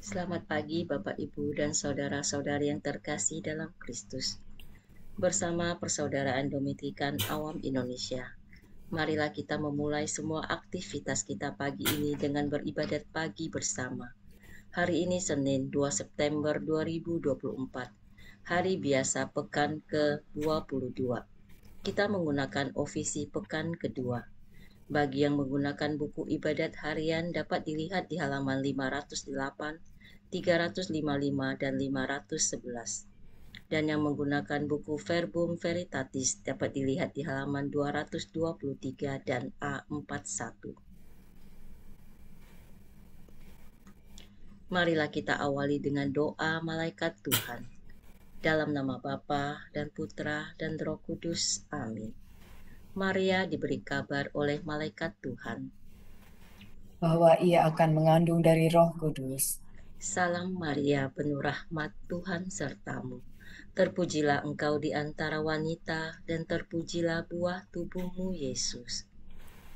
Selamat pagi Bapak Ibu dan saudara-saudari yang terkasih dalam Kristus. Bersama Persaudaraan Dominikan Awam Indonesia, marilah kita memulai semua aktivitas kita pagi ini dengan beribadat pagi bersama. Hari ini Senin 2 September 2024, hari biasa pekan ke-22. Kita menggunakan ofisi pekan kedua. Bagi yang menggunakan buku ibadat harian dapat dilihat di halaman 508, 355, dan 511. Dan yang menggunakan buku Verbum Veritatis dapat dilihat di halaman 223 dan A41. Marilah kita awali dengan doa malaikat Tuhan. Dalam nama Bapa dan Putra dan Roh Kudus. Amin. Maria diberi kabar oleh malaikat Tuhan bahwa ia akan mengandung dari Roh Kudus. Salam Maria, penuh rahmat, Tuhan sertamu. Terpujilah engkau di antara wanita, dan terpujilah buah tubuhmu, Yesus.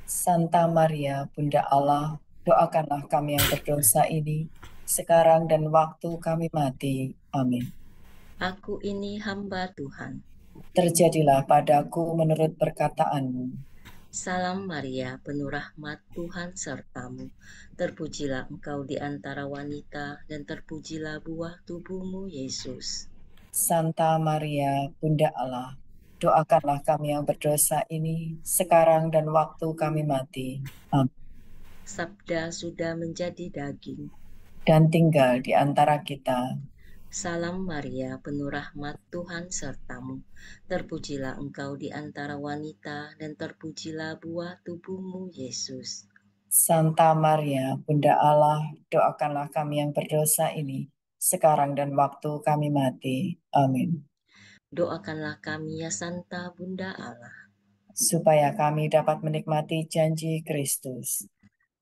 Santa Maria, Bunda Allah, doakanlah kami yang berdosa ini, sekarang dan waktu kami mati. Amin. Aku ini hamba Tuhan. Terjadilah padaku menurut perkataanmu. Salam Maria, penuh rahmat, Tuhan sertamu. Terpujilah engkau di antara wanita, dan terpujilah buah tubuhmu, Yesus. Santa Maria, Bunda Allah, doakanlah kami yang berdosa ini, sekarang dan waktu kami mati. Amin. Sabda sudah menjadi daging. Dan tinggal di antara kita. Salam Maria, penuh rahmat, Tuhan sertamu. Terpujilah engkau di antara wanita, dan terpujilah buah tubuhmu, Yesus. Santa Maria, Bunda Allah, doakanlah kami yang berdosa ini, sekarang dan waktu kami mati. Amin. Doakanlah kami ya Santa Bunda Allah, Supaya kami dapat menikmati janji Kristus.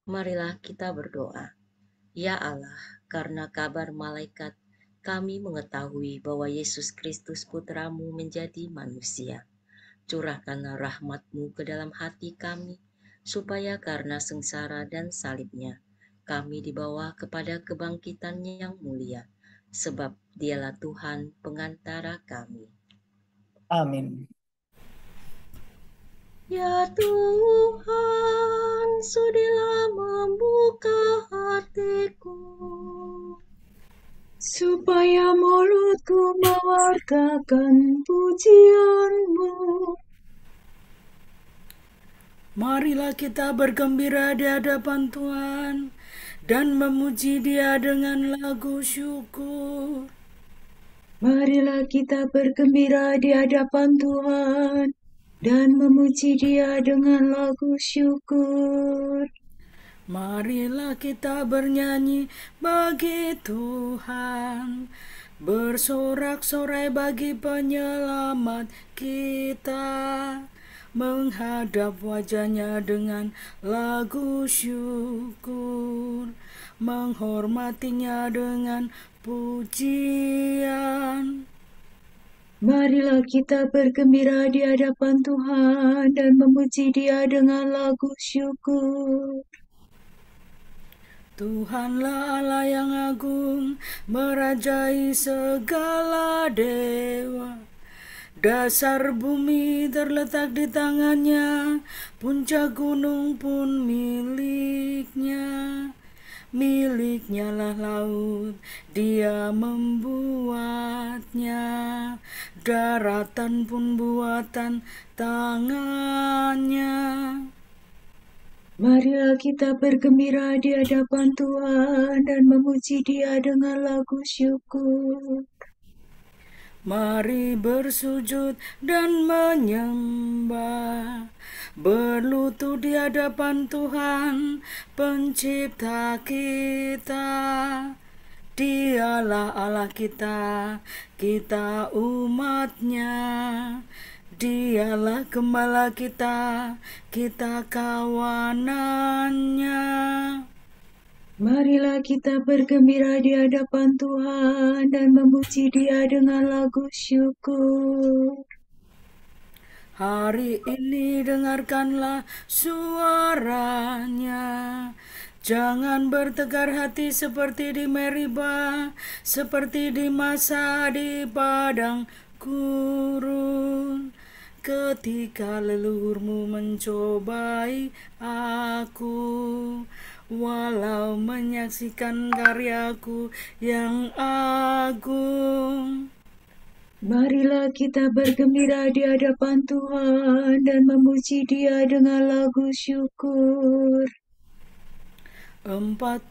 marilah kita berdoa. Ya Allah, karena kabar malaikat, kami mengetahui bahwa Yesus Kristus Putramu menjadi manusia. Curahkanlah rahmat-Mu ke dalam hati kami, supaya karena sengsara dan salibnya, kami dibawa kepada kebangkitan yang mulia, sebab Dialah Tuhan pengantara kami. Amin. Ya Tuhan, sudilah membuka hatiku, supaya mulutku mewartakan pujian-Mu. Marilah kita bergembira di hadapan Tuhan dan memuji Dia dengan lagu syukur. Marilah kita bergembira di hadapan Tuhan dan memuji Dia dengan lagu syukur. Marilah kita bernyanyi bagi Tuhan, bersorak-sorai bagi penyelamat kita, menghadap wajahnya dengan lagu syukur, menghormatinya dengan pujian. Marilah kita bergembira di hadapan Tuhan dan memuji Dia dengan lagu syukur. Tuhanlah Allah yang agung, merajai segala dewa. Dasar bumi terletak di tangannya, puncak gunung pun miliknya. Miliknya lah laut, Dia membuatnya. Daratan pun buatan tangannya. Marilah kita bergembira di hadapan Tuhan dan memuji Dia dengan lagu syukur. Mari bersujud dan menyembah, berlutut di hadapan Tuhan, pencipta kita. Dialah Allah kita, kita umatnya. Dialah gembala kita, kita kawanannya. Marilah kita bergembira di hadapan Tuhan dan memuji Dia dengan lagu syukur. Hari ini dengarkanlah suaranya, Jangan bertegar hati seperti di Meriba, seperti di masa di padang gurun. Ketika leluhurmu mencobai aku, walau menyaksikan karyaku yang agung. Marilah kita bergembira di hadapan Tuhan dan memuji Dia dengan lagu syukur. 40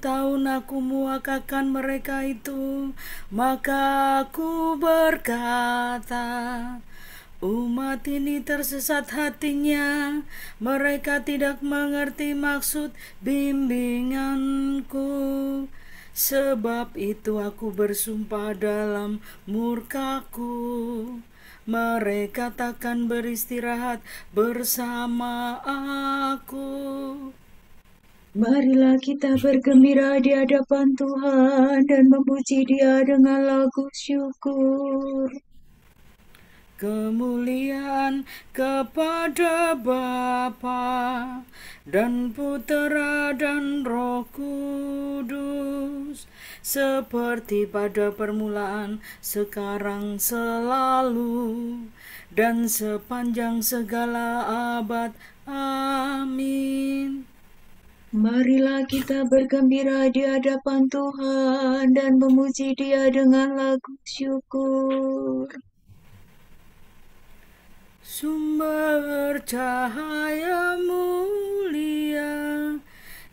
tahun aku muakakan mereka itu, maka aku berkata, umat ini tersesat hatinya, mereka tidak mengerti maksud bimbinganku. Sebab itu aku bersumpah dalam murkaku, mereka takkan beristirahat bersama aku. Marilah kita bergembira di hadapan Tuhan dan memuji Dia dengan lagu syukur. Kemuliaan kepada Bapa dan Putera dan Roh Kudus, seperti pada permulaan, sekarang, selalu, dan sepanjang segala abad. Amin. Marilah kita bergembira di hadapan Tuhan dan memuji Dia dengan lagu syukur. Sumber cahaya mulia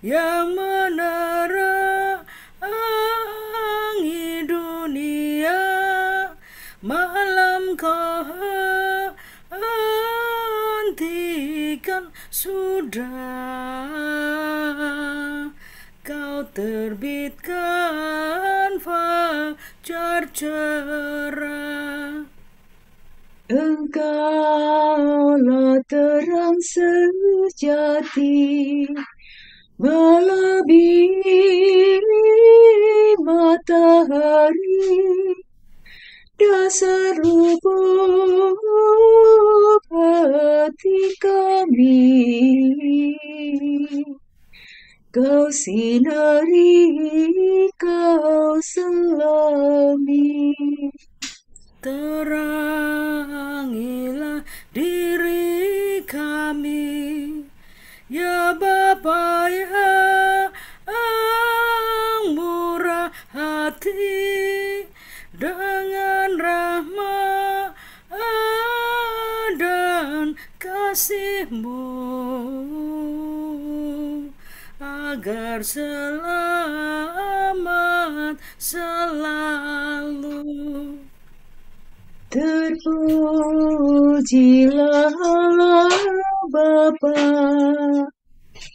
yang menerangi dunia, malam kau hentikan sudah, kau terbitkan fajar cerah. Engkaulah terang sejati, melebihi matahari, dasar lubuk hati kami. Kau sinari, kau selami. Terangilah diri kami, ya Bapa yang murah hati, dengan rahmat dan kasih-Mu, agar selamat selalu. Terpujilah Allah Bapa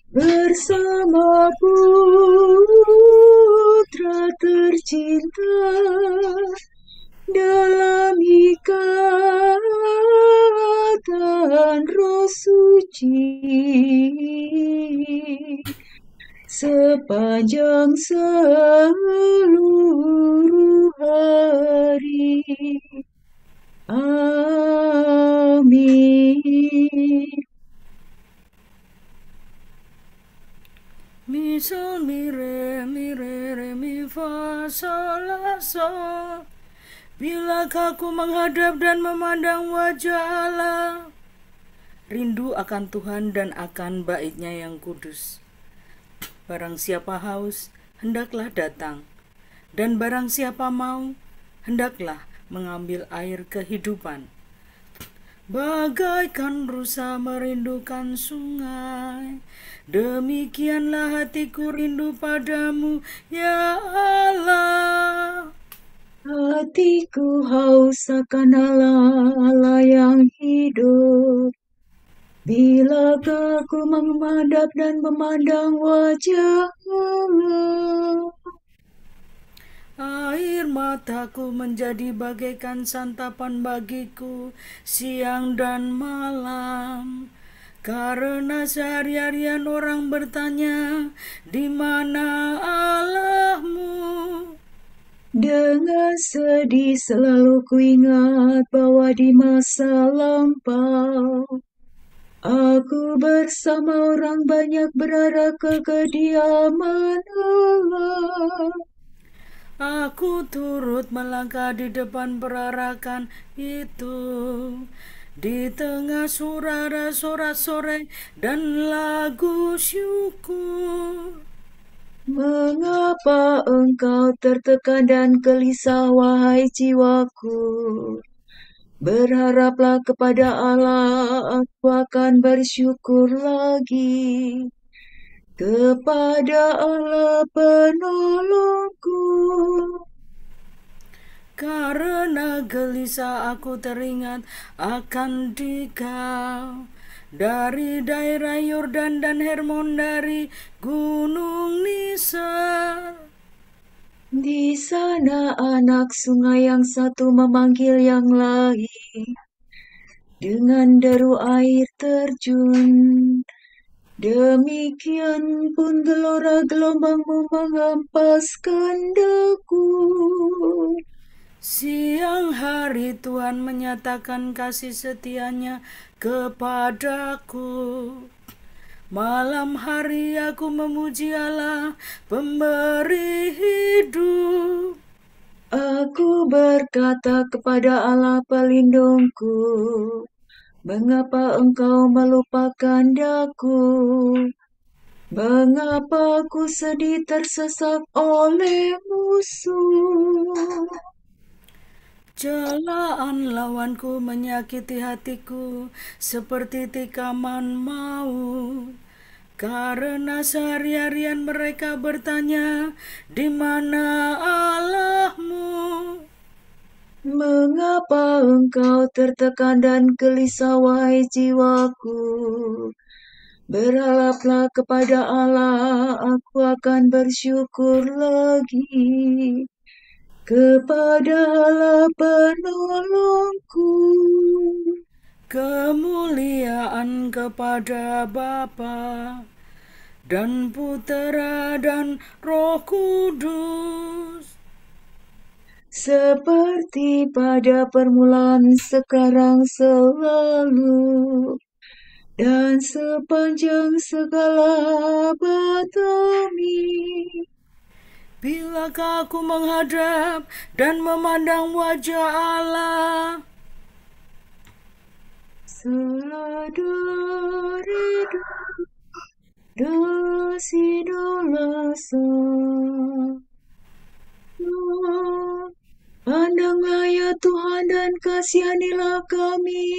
bersama Putra tercinta dalam ikatan Roh Suci, sepanjang seluruh hari. Amin. Mi sol mi re mi fa sol la sol. Bilakah aku menghadap dan memandang wajah Allah, rindu akan Tuhan dan akan bait-Nya yang kudus. Barang siapa haus, hendaklah datang, dan barang siapa mau, hendaklah mengambil air kehidupan. Bagaikan rusa merindukan sungai, demikianlah hatiku rindu padamu, ya Allah. Hatiku haus akan Allah, Allah yang hidup. Bilakah aku menghadap dan memandang wajah Allah. Air mataku menjadi bagaikan santapan bagiku siang dan malam, karena sehari-harian orang bertanya, di mana Allahmu? Dengan sedih selalu kuingat bahwa di masa lampau Aku bersama orang banyak berada ke kediaman Allah. Aku turut melangkah di depan perarakan itu. Di tengah suara sorak-sorai dan lagu syukur. Mengapa engkau tertekan dan gelisah, wahai jiwaku? Berharaplah kepada Allah, aku akan bersyukur lagi. Kepada Allah penolongku. Karena gelisah aku teringat akan Dikau. Dari daerah Yordan dan Hermon, dari gunung Nisar. Di sana anak sungai yang satu memanggil yang lain dengan deru air terjun. Demikian pun gelora gelombangmu menghempaskan daku. Siang hari Tuhan menyatakan kasih setianya kepadaku. Malam hari aku memuji Allah, pemberi hidup. Aku berkata kepada Allah pelindungku, mengapa engkau melupakan daku? Mengapa aku sedih tersesak oleh musuh? Celaan lawanku menyakiti hatiku seperti tikaman maut. Karena sehari-harian mereka bertanya, di mana Allahmu? Mengapa engkau tertekan dan gelisah, wahai jiwaku? Berharaplah kepada Allah, aku akan bersyukur lagi. Kepada Allah penolongku. Kemuliaan kepada Bapa dan Putera dan Roh Kudus. Seperti pada permulaan, sekarang, selalu, dan sepanjang segala abad. Amin. Bilakah aku menghadap dan memandang wajah Allah? Saudara dosi dolasa, pandanglah ya Tuhan dan kasihanilah kami.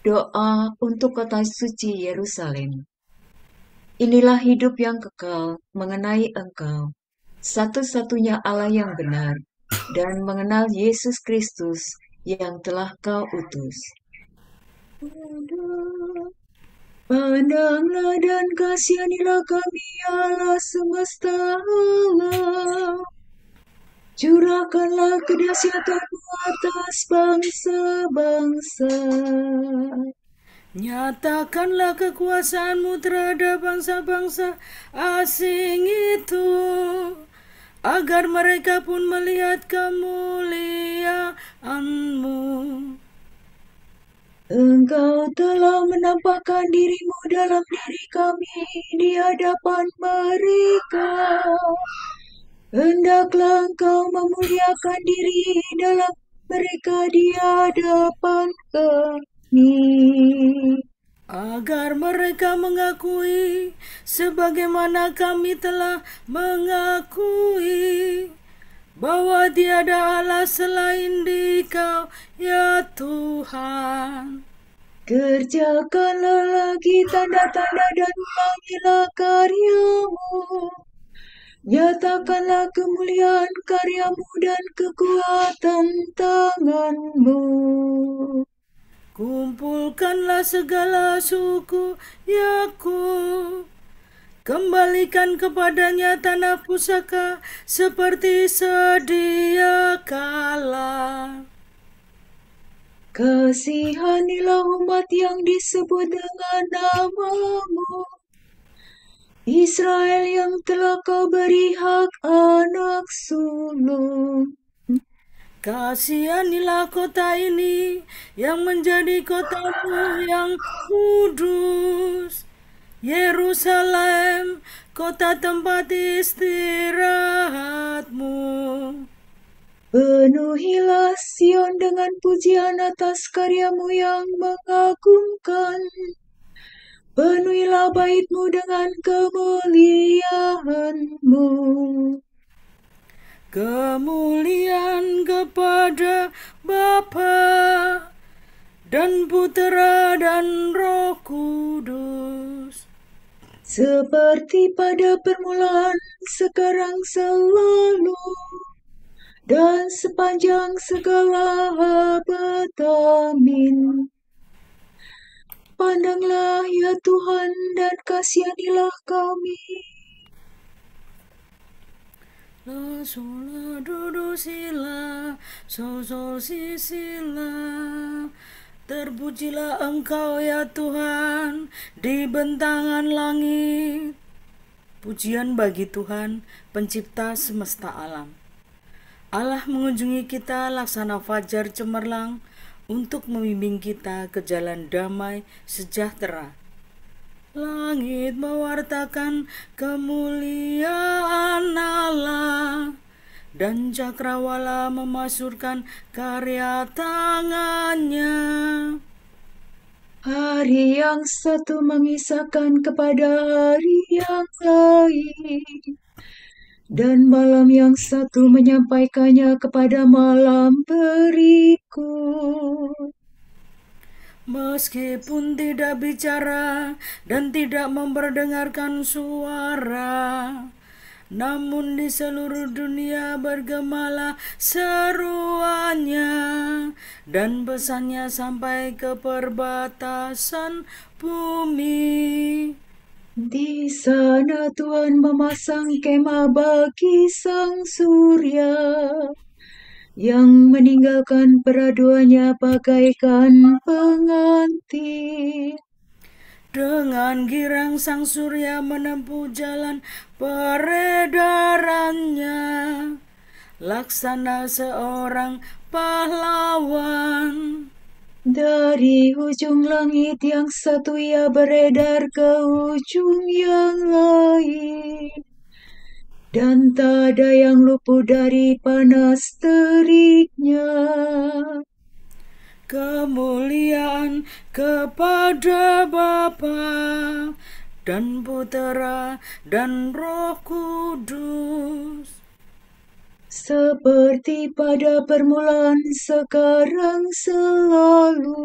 Doa untuk kota suci Yerusalem. Inilah hidup yang kekal mengenai Engkau, satu-satunya Allah yang benar, dan mengenal Yesus Kristus yang telah Kau utus. Pandanglah dan kasihanilah kami, Allah semesta alam. Curahkanlah kedahsyatanmu atas bangsa-bangsa. Nyatakanlah kekuasaanmu terhadap bangsa-bangsa asing itu, agar mereka pun melihat kemuliaan-Mu. Engkau telah menampakkan dirimu dalam diri kami di hadapan mereka. Hendaklah Engkau memuliakan diri dalam mereka di hadapan kami. Agar mereka mengakui sebagaimana kami telah mengakui bahwa tiada Allah selain Dikau, ya Tuhan. Kerjakanlah lagi tanda-tanda dan ulangilah karyamu. Nyatakanlah kemuliaan karyamu dan kekuatan tanganmu. Kumpulkanlah segala suku Yakub, kembalikan kepadanya tanah pusaka seperti sedia kala. Kasihanilah umat yang disebut dengan namamu, Israel yang telah Kau beri hak anak sulung. Kasihanilah kota ini yang menjadi kotamu yang kudus. Yerusalem, kota tempat istirahatmu. Penuhilah Sion dengan pujian atas karyamu yang mengagumkan. Penuhilah baitmu dengan kemuliaanmu. Kemuliaan kepada Bapa dan Putera dan Roh Kudus. Seperti pada permulaan, sekarang, selalu, dan sepanjang segala abad. Amin. Pandanglah ya Tuhan dan kasihanilah kami. La sola do do si la, sol sol si si la. Terpujilah Engkau ya Tuhan di bentangan langit. Pujian bagi Tuhan, pencipta semesta alam. Allah mengunjungi kita laksana fajar cemerlang untuk membimbing kita ke jalan damai sejahtera. Langit mewartakan kemuliaan Allah, dan cakrawala memasyurkan karya tangannya. Hari yang satu mengisahkan kepada hari yang lain, dan malam yang satu menyampaikannya kepada malam berikut. Meskipun tidak bicara dan tidak memperdengarkan suara, namun di seluruh dunia bergemalah seruannya, dan pesannya sampai ke perbatasan bumi. Di sana Tuhan memasang kemah bagi sang surya, yang meninggalkan peraduannya bagaikan pengantin. Dengan girang sang surya menempuh jalan peredarannya, laksana seorang pahlawan. Dari ujung langit yang satu ia beredar ke ujung yang lain, dan tak ada yang luput dari panas teriknya. Kemuliaan kepada Bapa dan Putera dan Roh Kudus. Seperti pada permulaan, sekarang, selalu,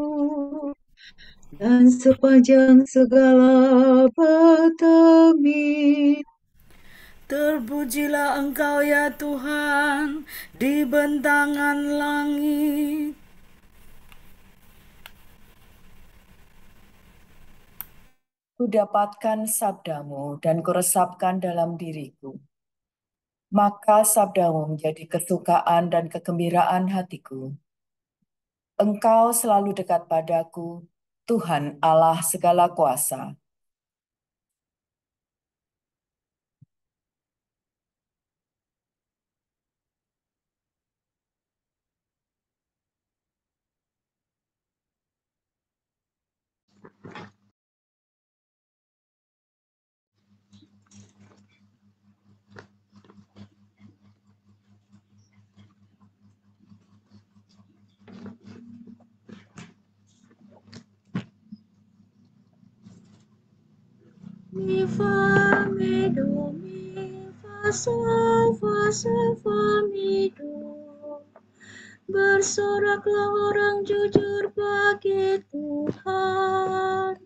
dan sepanjang segala abad. Amin. Terpujilah Engkau ya Tuhan di bentangan langit. Kudapatkan sabdamu dan kuresapkan dalam diriku. Maka sabdamu menjadi kesukaan dan kegembiraan hatiku. Engkau selalu dekat padaku, Tuhan Allah segala kuasa. Mi fa mi do mi fa sol fa mi do. Bersoraklah orang jujur bagi Tuhan,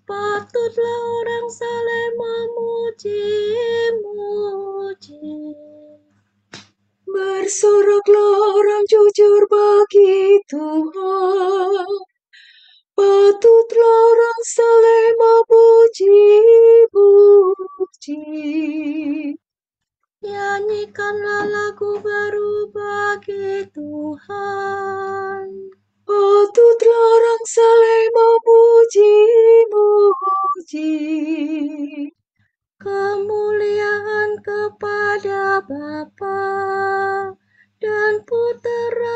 patutlah orang saleh memuji-muji. Bersoraklah orang jujur bagi Tuhan, patutlah orang saleh memuji-muji. Nyanyikanlah lagu baru bagi Tuhan, patutlah orang saleh memuji-muji. kemuliaan kepada Bapa dan Putera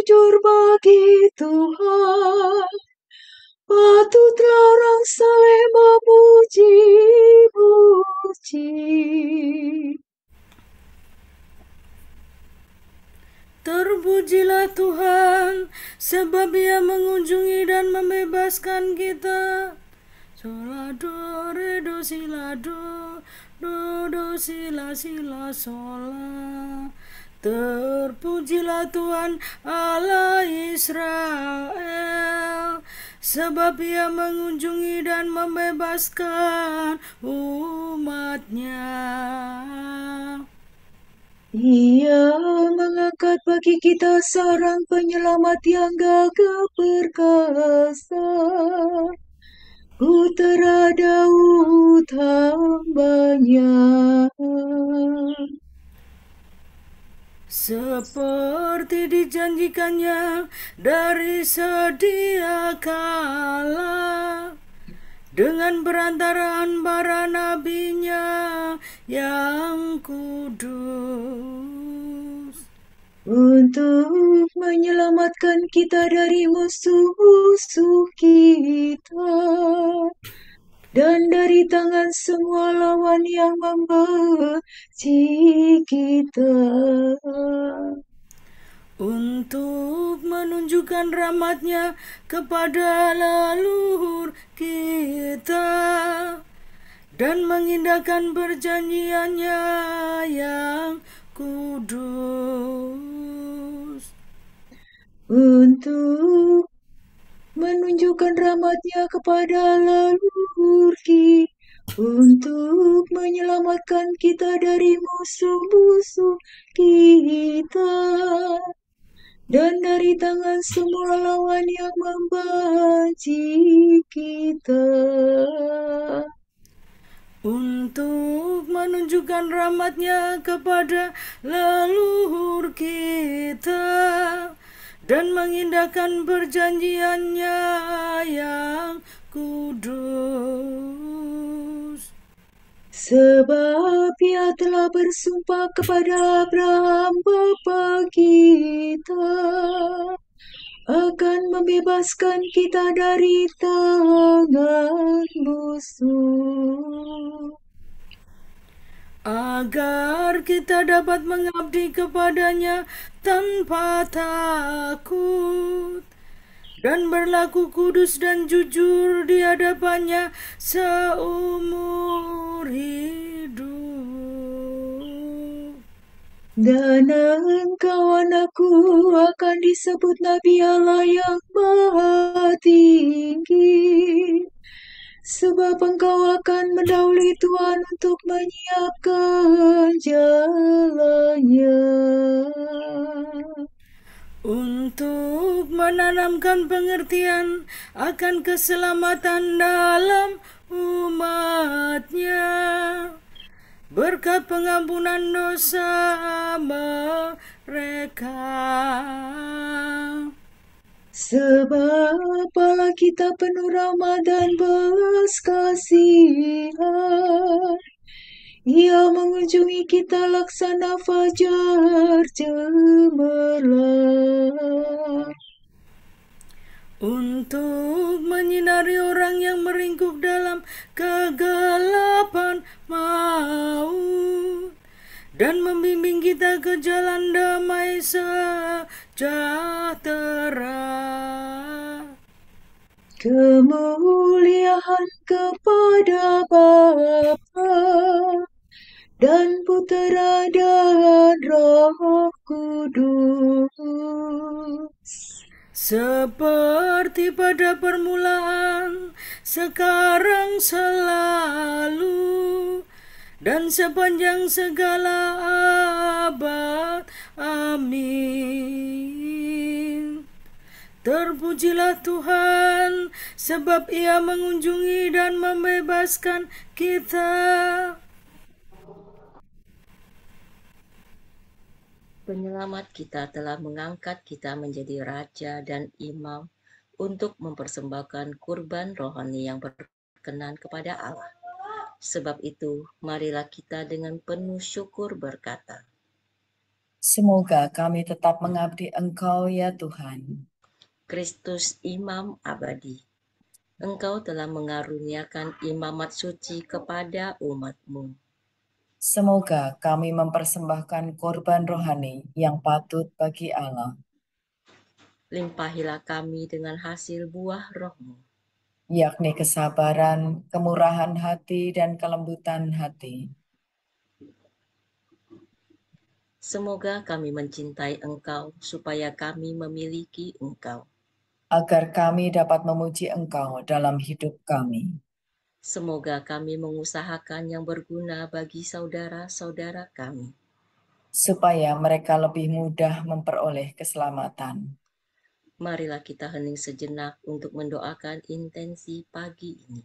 jujur bagi Tuhan, patutlah orang saleh memuji-muji. Terpujilah Tuhan, sebab Ia mengunjungi dan membebaskan kita. Sola do re do si la do si la sola. Terpujilah Tuhan Allah Israel, sebab Ia mengunjungi dan membebaskan umat-Nya. Ia mengangkat bagi kita seorang penyelamat yang gagah perkasa, Putera Daud hamba-Nya. Seperti dijanjikannya dari sedia kala, dengan perantaraan para nabinya yang kudus, untuk menyelamatkan kita dari musuh-musuh kita dan dari tangan semua lawan yang membenci kita, untuk menunjukkan rahmat-Nya kepada leluhur kita dan mengindahkan perjanjian-Nya yang kudus. Untuk menunjukkan rahmat-Nya kepada leluhur kita, untuk menyelamatkan kita dari musuh-musuh kita dan dari tangan semua lawan yang membenci kita, untuk menunjukkan rahmat-Nya kepada leluhur kita dan mengindahkan perjanjian-Nya yang kudus. Sebab Ia telah bersumpah kepada Abraham bapa kita akan membebaskan kita dari tangan musuh, agar kita dapat mengabdi kepada-Nya tanpa takut dan berlaku kudus dan jujur di hadapan-Nya seumur hidup. Dan engkau anakku akan disebut Nabi Allah yang Maha Tinggi, sebab engkau akan mendahului Tuhan untuk menyiapkan jalannya, untuk menanamkan pengertian akan keselamatan dalam umat-Nya berkat pengampunan dosa mereka. Sebab Allah kita penuh rahmat dan belas kasihan, Ia mengunjungi kita laksana fajar cemerlang, untuk menyinari orang yang meringkuk dalam kegelapan maut dan membimbing kita ke jalan damai sejahtera. Kemuliaan kepada Bapa dan Putera dan Roh Kudus, seperti pada permulaan, sekarang, selalu, dan sepanjang segala abad. Amin. Terpujilah Tuhan, sebab Ia mengunjungi dan membebaskan kita. Penyelamat kita telah mengangkat kita menjadi raja dan imam untuk mempersembahkan kurban rohani yang berkenan kepada Allah. Sebab itu, marilah kita dengan penuh syukur berkata, Semoga kami tetap mengabdi Engkau ya Tuhan. Kristus Imam Abadi, Engkau telah mengaruniakan imamat suci kepada umat-Mu. Semoga kami mempersembahkan korban rohani yang patut bagi Allah, Limpahilah kami dengan hasil buah roh-Mu. yakni kesabaran, kemurahan hati, dan kelembutan hati. Semoga kami mencintai Engkau supaya kami memiliki Engkau. Agar kami dapat memuji Engkau dalam hidup kami. Semoga kami mengusahakan yang berguna bagi saudara-saudara kami. Supaya mereka lebih mudah memperoleh keselamatan. Marilah kita hening sejenak untuk mendoakan intensi pagi ini.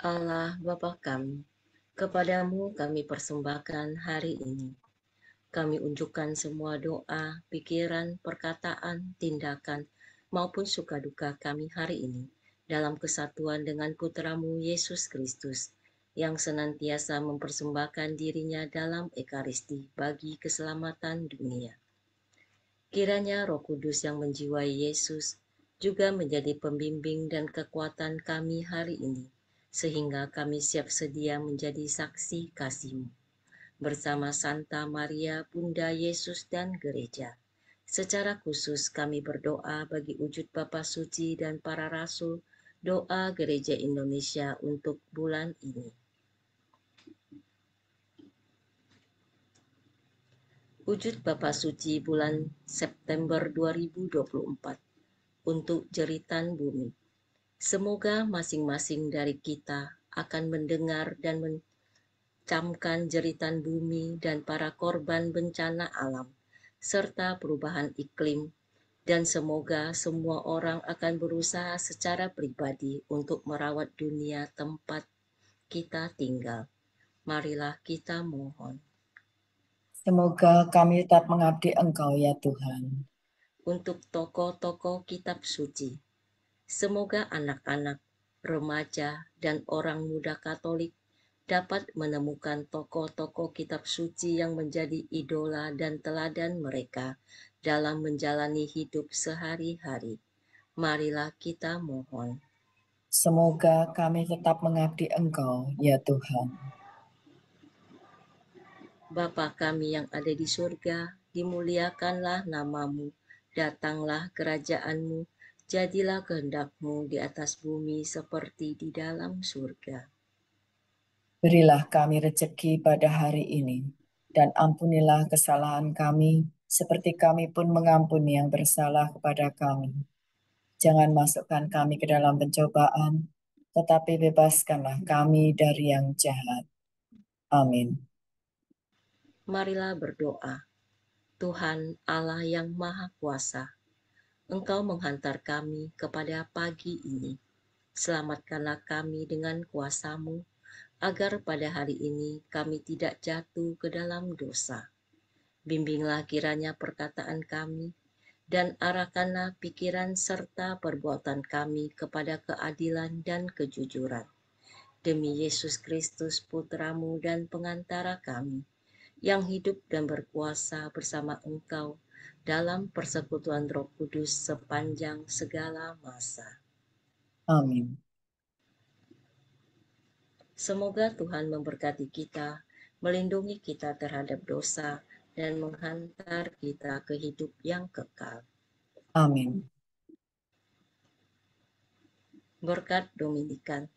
Allah Bapa kami, kepadamu kami persembahkan hari ini. Kami unjukkan semua doa, pikiran, perkataan, tindakan, maupun suka duka kami hari ini dalam kesatuan dengan Putramu Yesus Kristus yang senantiasa mempersembahkan dirinya dalam Ekaristi bagi keselamatan dunia. Kiranya Roh Kudus yang menjiwai Yesus juga menjadi pembimbing dan kekuatan kami hari ini, sehingga kami siap sedia menjadi saksi kasih-Mu. Bersama Santa Maria, Bunda Yesus dan Gereja. Secara khusus kami berdoa bagi wujud Bapa Suci dan para Rasul, doa Gereja Indonesia untuk bulan ini. Wujud Bapa Suci bulan September 2024 untuk jeritan bumi. Semoga masing-masing dari kita akan mendengar dan camkan jeritan bumi dan para korban bencana alam, serta perubahan iklim, dan semoga semua orang akan berusaha secara pribadi untuk merawat dunia tempat kita tinggal. Marilah kita mohon. Semoga kami tetap mengabdi Engkau ya Tuhan. Untuk tokoh-tokoh kitab suci, semoga anak-anak, remaja, dan orang muda Katolik dapat menemukan tokoh-tokoh kitab suci yang menjadi idola dan teladan mereka dalam menjalani hidup sehari-hari. Marilah kita mohon. Semoga kami tetap mengabdi Engkau ya Tuhan. Bapa kami yang ada di surga, dimuliakanlah nama-Mu, datanglah kerajaan-Mu, jadilah kehendak-Mu di atas bumi seperti di dalam surga. Berilah kami rejeki pada hari ini, dan ampunilah kesalahan kami, seperti kami pun mengampuni yang bersalah kepada kami. Jangan masukkan kami ke dalam pencobaan, tetapi bebaskanlah kami dari yang jahat. Amin. Marilah berdoa. Tuhan Allah yang Maha Kuasa, Engkau menghantar kami kepada pagi ini. Selamatkanlah kami dengan kuasa-Mu, agar pada hari ini kami tidak jatuh ke dalam dosa. Bimbinglah kiranya perkataan kami, dan arahkanlah pikiran serta perbuatan kami kepada keadilan dan kejujuran. Demi Yesus Kristus, Putra-Mu dan pengantara kami, yang hidup dan berkuasa bersama Engkau dalam persekutuan Roh Kudus sepanjang segala masa. Amin. Semoga Tuhan memberkati kita, melindungi kita terhadap dosa, dan menghantar kita ke hidup yang kekal. Amin. Berkat Dominikan.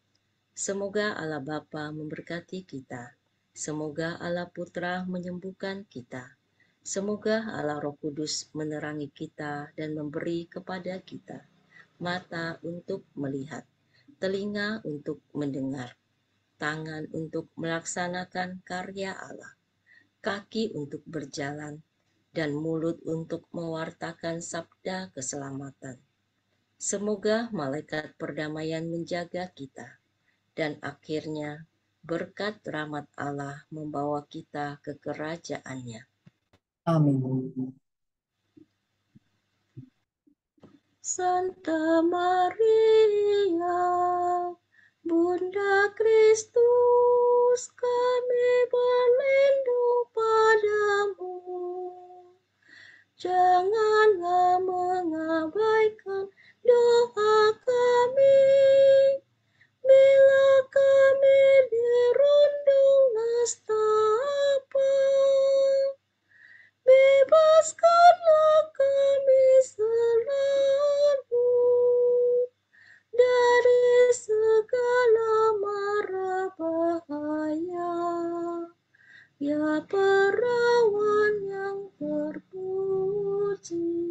Semoga Allah Bapa memberkati kita. Semoga Allah Putra menyembuhkan kita. Semoga Allah Roh Kudus menerangi kita dan memberi kepada kita mata untuk melihat, telinga untuk mendengar, tangan untuk melaksanakan karya Allah, kaki untuk berjalan, dan mulut untuk mewartakan sabda keselamatan. Semoga malaikat perdamaian menjaga kita, dan akhirnya berkat rahmat Allah membawa kita ke kerajaan-Nya. Amin. Santa Maria, Bunda Kristus, kami berlindung padamu. Janganlah mengabaikan doa kami, bila kami dirundung nestapa. Bebaskanlah kami selalu dari segala mara bahaya. Ya perawan yang terpuji.